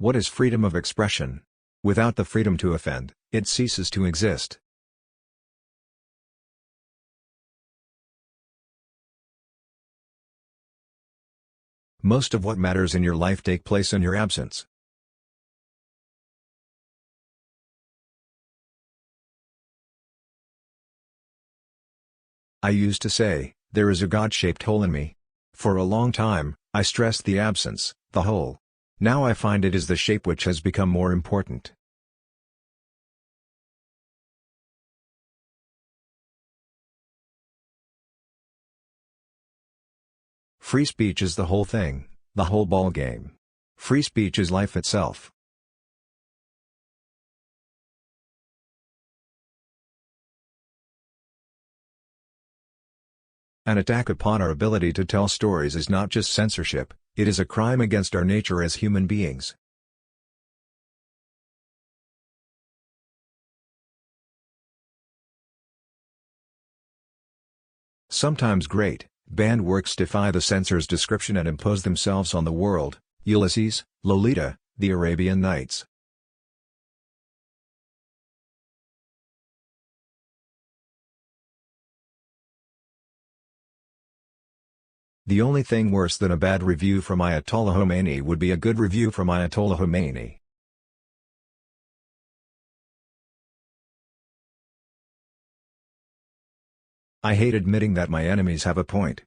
What is freedom of expression? Without the freedom to offend, it ceases to exist. Most of what matters in your life take place in your absence. I used to say, there is a God-shaped hole in me. For a long time, I stressed the absence, the hole. Now I find it is the shape which has become more important. Free speech is the whole thing, the whole ball game. Free speech is life itself. An attack upon our ability to tell stories is not just censorship, it is a crime against our nature as human beings. Sometimes great, banned works defy the censor's description and impose themselves on the world. Ulysses, Lolita, The Arabian Nights. The only thing worse than a bad review from Ayatollah Khomeini would be a good review from Ayatollah Khomeini. I hate admitting that my enemies have a point.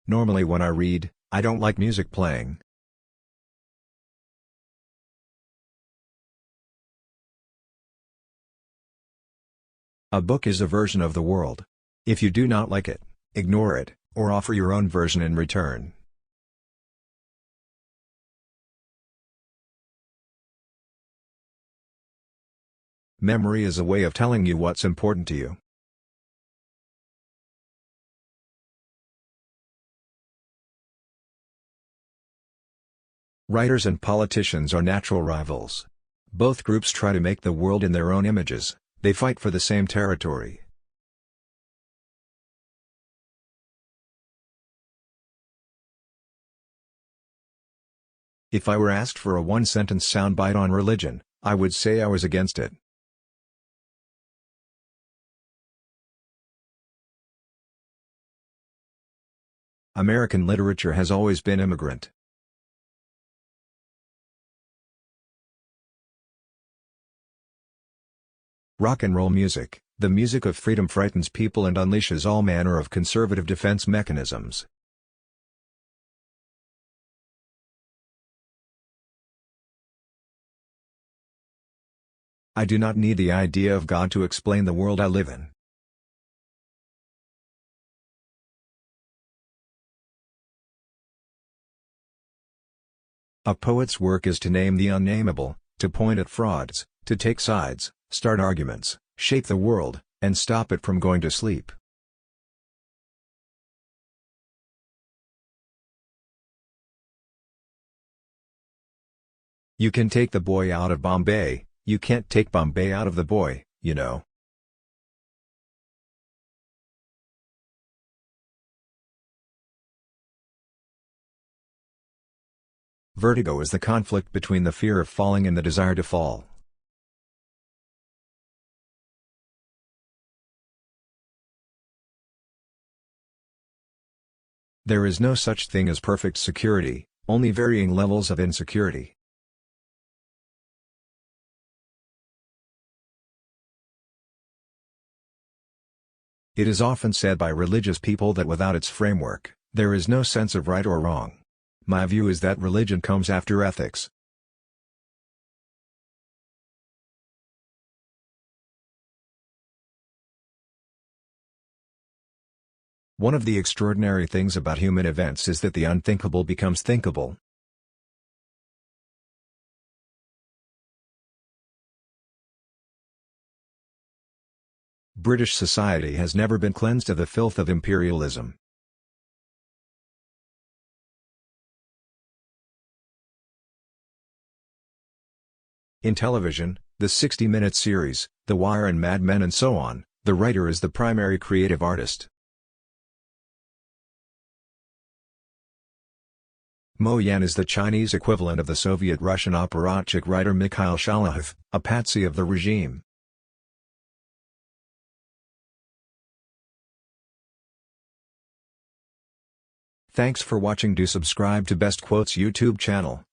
Normally when I read, I don't like music playing. A book is a version of the world. If you do not like it, ignore it, or offer your own version in return. Memory is a way of telling you what's important to you. Writers and politicians are natural rivals. Both groups try to make the world in their own images. They fight for the same territory. If I were asked for a one-sentence soundbite on religion, I would say I was against it. American literature has always been immigrant. Rock and roll music, the music of freedom, frightens people and unleashes all manner of conservative defense mechanisms. I do not need the idea of God to explain the world I live in. A poet's work is to name the unnameable, to point at frauds, to take sides, start arguments, shape the world, and stop it from going to sleep. You can take the boy out of Bombay, you can't take Bombay out of the boy, you know. Vertigo is the conflict between the fear of falling and the desire to fall. There is no such thing as perfect security, only varying levels of insecurity. It is often said by religious people that without its framework, there is no sense of right or wrong. My view is that religion comes after ethics. One of the extraordinary things about human events is that the unthinkable becomes thinkable. British society has never been cleansed of the filth of imperialism. In television, the 60-minute series, The Wire and Mad Men and so on, the writer is the primary creative artist. Mo Yan is the Chinese equivalent of the Soviet-Russian apparatchik writer Mikhail Shalayev, a patsy of the regime. Thanks for watching. Do subscribe to Best Quotes YouTube channel.